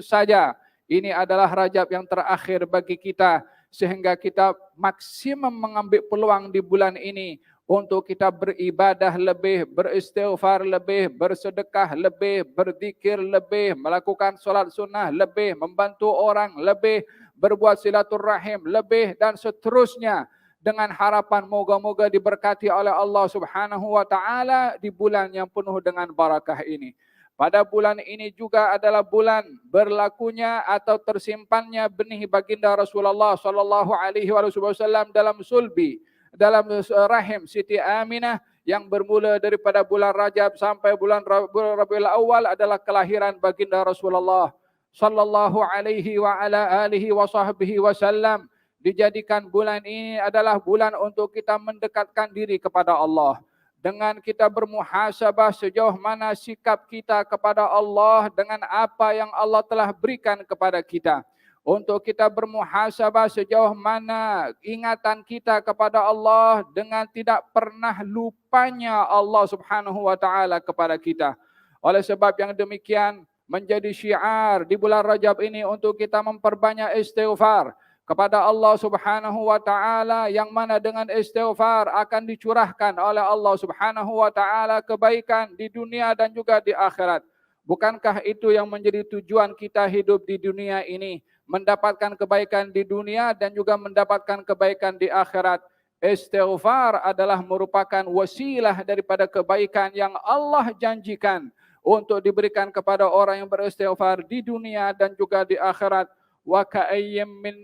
saja ini adalah Rajab yang terakhir bagi kita, sehingga kita maksimum mengambil peluang di bulan ini untuk kita beribadah lebih, beristighfar lebih, bersedekah lebih, berzikir lebih, melakukan solat sunnah lebih, membantu orang lebih, berbuat silaturahim lebih, dan seterusnya, dengan harapan moga-moga diberkati oleh Allah Subhanahu wa taala di bulan yang penuh dengan barakah ini. Pada bulan ini juga adalah bulan berlakunya atau tersimpannya benih baginda Rasulullah sallallahu alaihi wasallam dalam sulbi, dalam rahim Siti Aminah, yang bermula daripada bulan Rajab sampai bulan Rabiul Awal adalah kelahiran baginda Rasulullah sallallahu alaihi wa ala alihi wa sahbihi wasallam. Dijadikan bulan ini adalah bulan untuk kita mendekatkan diri kepada Allah, dengan kita bermuhasabah sejauh mana sikap kita kepada Allah dengan apa yang Allah telah berikan kepada kita. Untuk kita bermuhasabah sejauh mana ingatan kita kepada Allah dengan tidak pernah lupanya Allah Subhanahu wa taala kepada kita. Oleh sebab yang demikian, menjadi syiar di bulan Rajab ini untuk kita memperbanyak istighfar kepada Allah Subhanahu wa taala, yang mana dengan istighfar akan dicurahkan oleh Allah Subhanahu wa taala kebaikan di dunia dan juga di akhirat. Bukankah itu yang menjadi tujuan kita hidup di dunia ini, mendapatkan kebaikan di dunia dan juga mendapatkan kebaikan di akhirat? Istighfar adalah merupakan wasilah daripada kebaikan yang Allah janjikan untuk diberikan kepada orang yang beristighfar di dunia dan juga di akhirat. Wa ka'ayyim min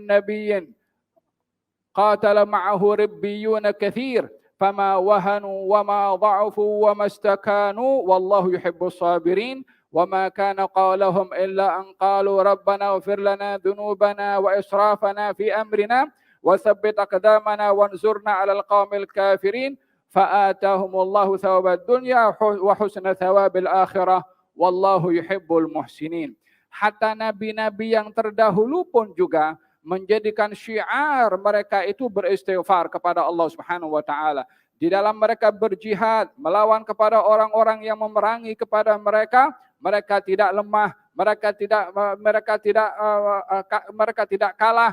nabiyyin qatala ma'ahu ribbiyun katsir fama wahanu wa ma dha'afu wa mastakanu wallahu yuhibbus sabirin wa ma kana qawluhum illa an qalu rabbana ighfir lana dhunubana wa israfana fi amrina wa thabbit aqdamana wanzurna 'alal qaumil kafirin fa'atahumullahu thawabad dunya wa husna thawabil akhirah wallahu yuhibbul muhsinin. Hatta nabi-nabi yang terdahulu pun juga menjadikan syiar mereka itu beristighfar kepada Allah Subhanahu wa taala. Di dalam mereka berjihad melawan kepada orang-orang yang memerangi kepada mereka, mereka tidak lemah, mereka tidak kalah,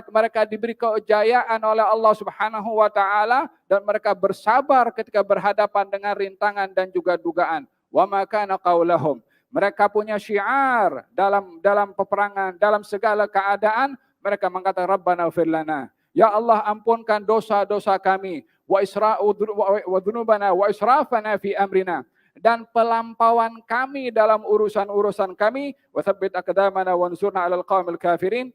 mereka diberi kejayaan oleh Allah Subhanahu wa taala, dan mereka bersabar ketika berhadapan dengan rintangan dan juga dugaan. Wa ma kana qaulahum, mereka punya syiar dalam peperangan, dalam segala keadaan. Mereka mengatakan Rabbana ighfir lana, ya Allah ampunkan dosa-dosa kami, wa dzunubana wa israfana fi amrina, dan pelampauan kami dalam urusan-urusan kami, wa tsabbit aqdamana wansurna 'alal qaumil kafirin,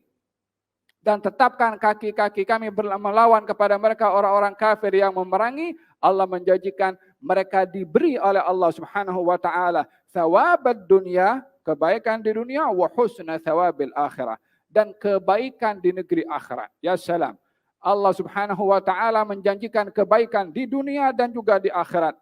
dan tetapkan kaki-kaki kami melawan kepada mereka orang-orang kafir yang memerangi. Allah menjanjikan mereka diberi oleh Allah Subhanahu wa taala thawabad dunya, kebaikan di dunia, wa husna thawabil akhirah, dan kebaikan di negeri akhirat. Ya salam. Allah Subhanahu wa taala menjanjikan kebaikan di dunia dan juga di akhirat.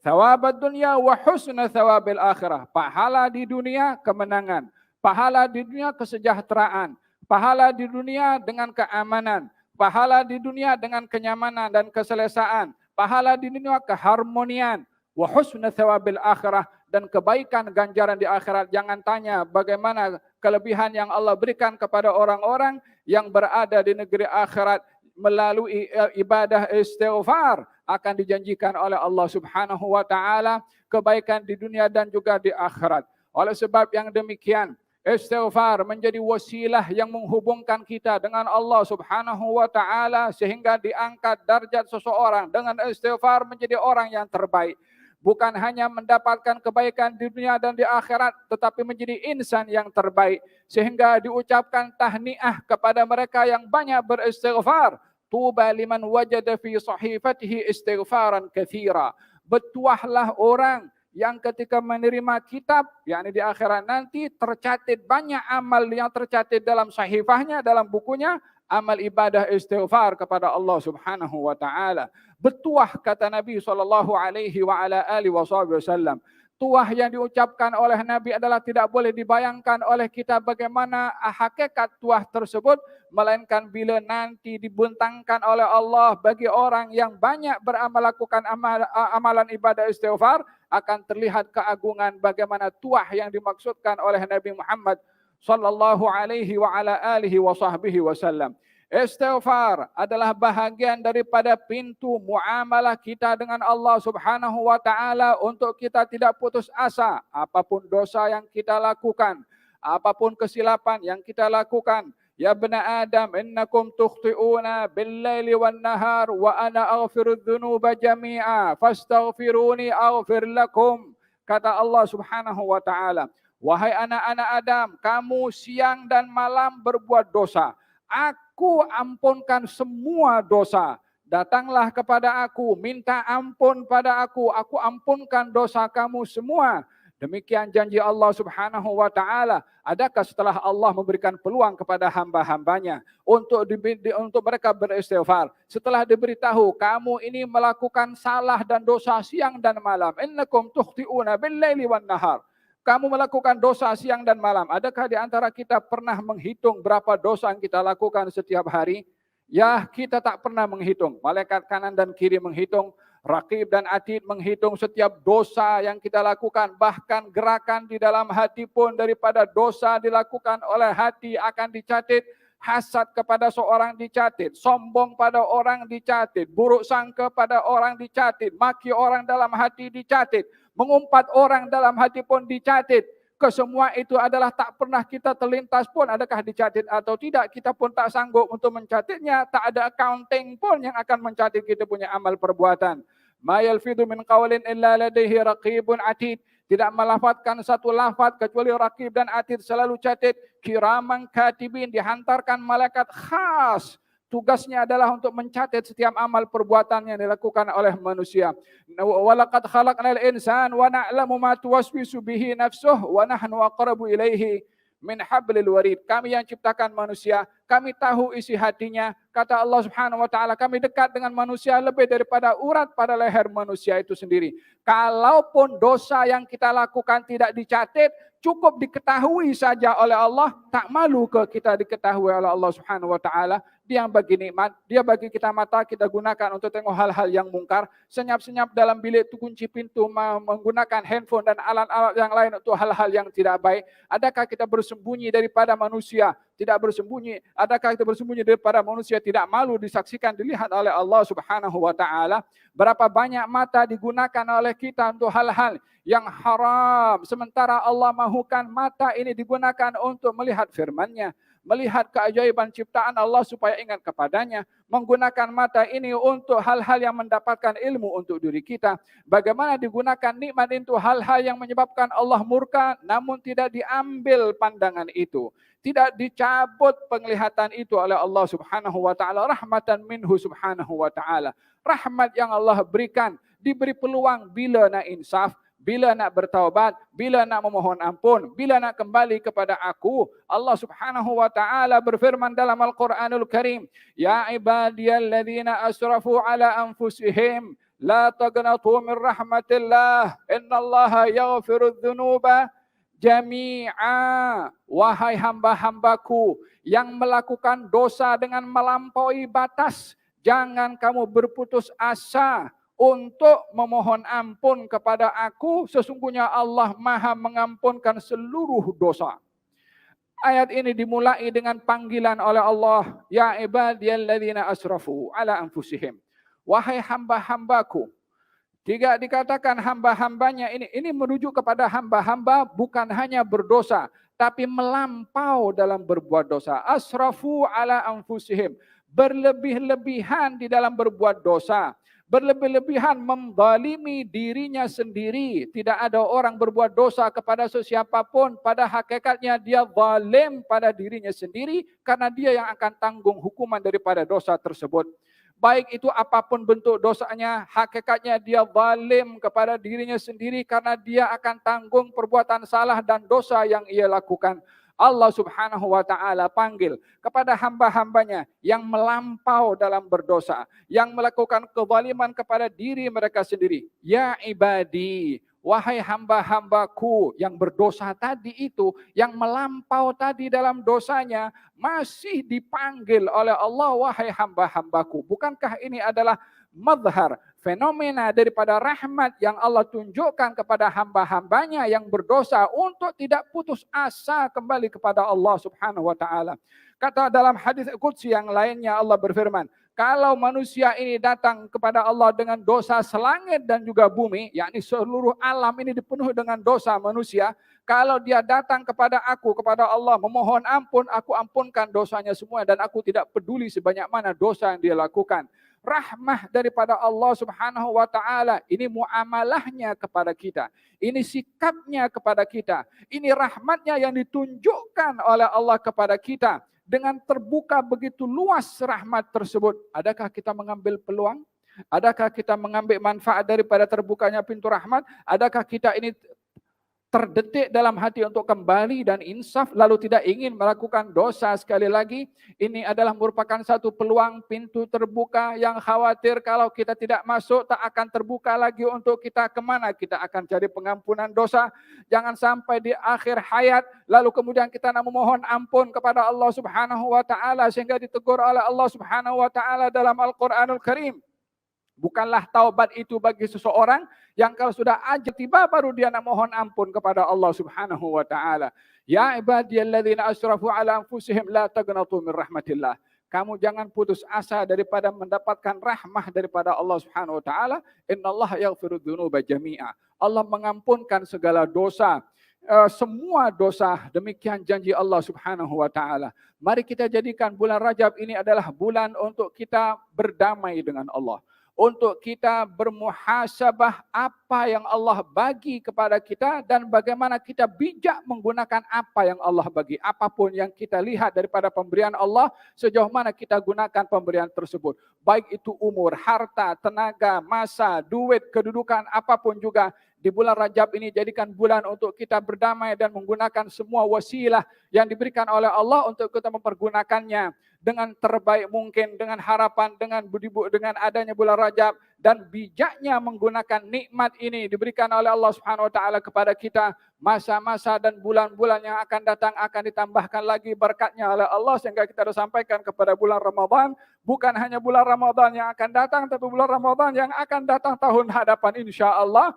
Thawabad dunya wa husna thawabil akhirah. Pahala di dunia kemenangan, pahala di dunia kesejahteraan, pahala di dunia dengan keamanan, pahala di dunia dengan kenyamanan dan keselesaan, pahala di dunia keharmonian, wa husna thawabil akhirah, dan kebaikan ganjaran di akhirat. Jangan tanya bagaimana kelebihan yang Allah berikan kepada orang-orang yang berada di negeri akhirat melalui ibadah istighfar. Akan dijanjikan oleh Allah Subhanahu wa taala kebaikan di dunia dan juga di akhirat. Oleh sebab yang demikian, istighfar menjadi wasilah yang menghubungkan kita dengan Allah Subhanahu wa taala, sehingga diangkat darjat seseorang dengan istighfar menjadi orang yang terbaik. Bukan hanya mendapatkan kebaikan di dunia dan di akhirat, tetapi menjadi insan yang terbaik. Sehingga diucapkan tahniah kepada mereka yang banyak beristighfar. Tuba liman wajada fi sahifatihi istighfaran katsira. Bertuahlah orang yang ketika menerima kitab, yakni di akhirat nanti, tercatat banyak amal yang tercatat dalam sahifahnya, dalam bukunya, amal ibadah istighfar kepada Allah Subhanahu wa taala. Bertuah, kata Nabi sallallahu alaihi wa ala alihi wasallam, Tuah yang diucapkan oleh Nabi adalah tidak boleh dibayangkan oleh kita bagaimana hakikat tuah tersebut, melainkan bila nanti dibentangkan oleh Allah bagi orang yang banyak melakukan amalan ibadah istighfar, akan terlihat keagungan bagaimana tuah yang dimaksudkan oleh Nabi Muhammad sallallahu alaihi wa ala alihi wa sahbihi wasallam. Istighfar adalah bahagian daripada pintu muamalah kita dengan Allah Subhanahu wa taala untuk kita tidak putus asa apapun dosa yang kita lakukan, apapun kesilapan yang kita lakukan. Ya bani Adam, innakum tukhti'una bil-laili wan-nahar wa ana aghfirudz dzunuba jami'a fastaghfiruni aghfir lakum. Kata Allah Subhanahu wa taala, wahai anak-anak Adam, kamu siang dan malam berbuat dosa. Aku ampunkan semua dosa. Datanglah kepada aku, minta ampun pada aku ampunkan dosa kamu semua. Demikian janji Allah Subhanahu wa taala. Adakah setelah Allah memberikan peluang kepada hamba-hambanya untuk mereka beristighfar, setelah diberitahu kamu ini melakukan salah dan dosa siang dan malam, innakum tukhti'una bil-laili wan-nahar. Kamu melakukan dosa siang dan malam. Adakah di antara kita pernah menghitung berapa dosa yang kita lakukan setiap hari? Ya, kita tak pernah menghitung. Malaikat kanan dan kiri menghitung. Raqib dan Atid menghitung setiap dosa yang kita lakukan. Bahkan gerakan di dalam hati pun daripada dosa dilakukan oleh hati akan dicatat. Hasad kepada seorang dicatat. Sombong pada orang dicatat. Buruk sangka pada orang dicatat. Maki orang dalam hati dicatat. Mengumpat orang dalam hati pun dicatat. Kesemua itu adalah tak pernah kita terlintas pun adakah dicatat atau tidak. Kita pun tak sanggup untuk mencatatnya. Tak ada accounting pun yang akan mencatat kita punya amal perbuatan. Ma yalfidhu min qawlin illa ladaihi raqibun atid. Tidak melafazkan satu lafaz kecuali raqib dan atid selalu catat. Kiraman katibin, dihantarkan malaikat khas. Tugasnya adalah untuk mencatat setiap amal perbuatan yang dilakukan oleh manusia. Walaqad khalaqnal insana wa na'lamu ma tuwaswisu bihi nafsuhu wa nahnu aqrabu ilaihi min hablil warid. Kami yang ciptakan manusia, kami tahu isi hatinya. Kata Allah Subhanahu wa taala, kami dekat dengan manusia lebih daripada urat pada leher manusia itu sendiri. Kalaupun dosa yang kita lakukan tidak dicatat, cukup diketahui saja oleh Allah, tak malu ke kita diketahui oleh Allah Subhanahu wa taala. Dia yang bagi nikmat, dia bagi kita mata, kita gunakan untuk tengok hal-hal yang mungkar. Senyap-senyap dalam bilik itu kunci pintu, menggunakan handphone dan alat-alat yang lain untuk hal-hal yang tidak baik. Adakah kita bersembunyi daripada manusia? Tidak bersembunyi. Adakah kita bersembunyi daripada manusia? Tidak malu disaksikan, dilihat oleh Allah Subhanahu wa taala. Berapa banyak mata digunakan oleh kita untuk hal-hal yang haram. Sementara Allah mahukan mata ini digunakan untuk melihat firman-Nya, melihat keajaiban ciptaan Allah supaya ingat kepadanya, menggunakan mata ini untuk hal-hal yang mendapatkan ilmu untuk diri kita. Bagaimana digunakan nikmat itu hal-hal yang menyebabkan Allah murka, namun tidak diambil pandangan itu. Tidak dicabut penglihatan itu oleh Allah Subhanahu wa taala, rahmatan minhu Subhanahu wa taala. Rahmat yang Allah berikan, diberi peluang bila nak insaf, bila nak bertaubat, bila nak memohon ampun, bila nak kembali kepada aku. Allah Subhanahu wa taala berfirman dalam Al-Qur'anul Karim, ya ibadiyalladzina asrafu ala anfusihim la taqnatu min rahmatillah innallaha yaghfirudz dzunuba jami'a. Wahai hamba-hambaku yang melakukan dosa dengan melampaui batas, jangan kamu berputus asa untuk memohon ampun kepada aku. Sesungguhnya Allah Maha mengampunkan seluruh dosa. Ayat ini dimulai dengan panggilan oleh Allah, ya ibadiyalladzina asrafu ala anfusihim. Wahai hamba-hambaku. Tidak dikatakan hamba-hambanya ini merujuk kepada hamba-hamba bukan hanya berdosa, tapi melampau dalam berbuat dosa. Asrafu ala anfusihim. Berlebih-lebihan di dalam berbuat dosa. Berlebih-lebihan menzalimi dirinya sendiri. Tidak ada orang berbuat dosa kepada sesiapapun. Pada hakikatnya dia zalim pada dirinya sendiri. Karena dia yang akan tanggung hukuman daripada dosa tersebut. Baik itu apapun bentuk dosanya, hakikatnya dia zalim kepada dirinya sendiri karena dia akan tanggung perbuatan salah dan dosa yang ia lakukan. Allah Subhanahu wa taala panggil kepada hamba-hambanya yang melampau dalam berdosa, yang melakukan kezaliman kepada diri mereka sendiri. Ya ibadi, wahai hamba-hambaku yang berdosa tadi itu, yang melampau tadi dalam dosanya, masih dipanggil oleh Allah, wahai hamba-hambaku. Bukankah ini adalah mazhar, fenomena daripada rahmat yang Allah tunjukkan kepada hamba-hambanya yang berdosa untuk tidak putus asa kembali kepada Allah Subhanahu wa taala. Kata dalam hadis qudsi yang lainnya, Allah berfirman, kalau manusia ini datang kepada Allah dengan dosa selangit dan juga bumi, yakni seluruh alam ini dipenuhi dengan dosa manusia, kalau dia datang kepada aku, kepada Allah, memohon ampun, aku ampunkan dosanya semua dan aku tidak peduli sebanyak mana dosa yang dia lakukan. Rahmah daripada Allah Subhanahu wa taala, ini muamalahnya kepada kita. Ini sikapnya kepada kita. Ini rahmatnya yang ditunjukkan oleh Allah kepada kita. Dengan terbuka begitu luas rahmat tersebut, adakah kita mengambil peluang? Adakah kita mengambil manfaat daripada terbukanya pintu rahmat? Adakah kita ini terdetik dalam hati untuk kembali dan insaf, lalu tidak ingin melakukan dosa sekali lagi? Ini adalah merupakan satu peluang, pintu terbuka yang khawatir kalau kita tidak masuk, tak akan terbuka lagi untuk kita. Kemana kita akan cari pengampunan dosa? Jangan sampai di akhir hayat, lalu kemudian kita nak memohon ampun kepada Allah Subhanahu wa taala sehingga ditegur oleh Allah Subhanahu wa taala dalam Al-Qur'anul Karim. Bukanlah taubat itu bagi seseorang yang kalau sudah ajal tiba baru dia nak mohon ampun kepada Allah Subhanahu wa taala. Ya ibadiyalladzina asrafu ala anfusihim la taqnatu min rahmatillah. Kamu jangan putus asa daripada mendapatkan rahmah daripada Allah Subhanahu wa taala. Innallaha yaghfiru dzunuba jami'a. Allah mengampunkan segala dosa. Semua dosa, demikian janji Allah Subhanahu wa taala. Mari kita jadikan bulan Rajab ini adalah bulan untuk kita berdamai dengan Allah. Untuk kita bermuhasabah apa yang Allah bagi kepada kita dan bagaimana kita bijak menggunakan apa yang Allah bagi. Apapun yang kita lihat daripada pemberian Allah, sejauh mana kita gunakan pemberian tersebut. Baik itu umur, harta, tenaga, masa, duit, kedudukan, apapun juga. Di bulan Rajab ini jadikan bulan untuk kita berdamai dan menggunakan semua wasilah yang diberikan oleh Allah untuk kita mempergunakannya dengan terbaik mungkin, dengan harapan, dengan adanya bulan Rajab dan bijaknya menggunakan nikmat ini diberikan oleh Allah Subhanahu wa taala kepada kita. Masa-masa dan bulan-bulan yang akan datang akan ditambahkan lagi berkatnya oleh Allah sehingga kita sudah sampaikan kepada bulan Ramadan. Bukan hanya bulan Ramadan yang akan datang, tapi bulan Ramadan yang akan datang tahun hadapan insya Allah.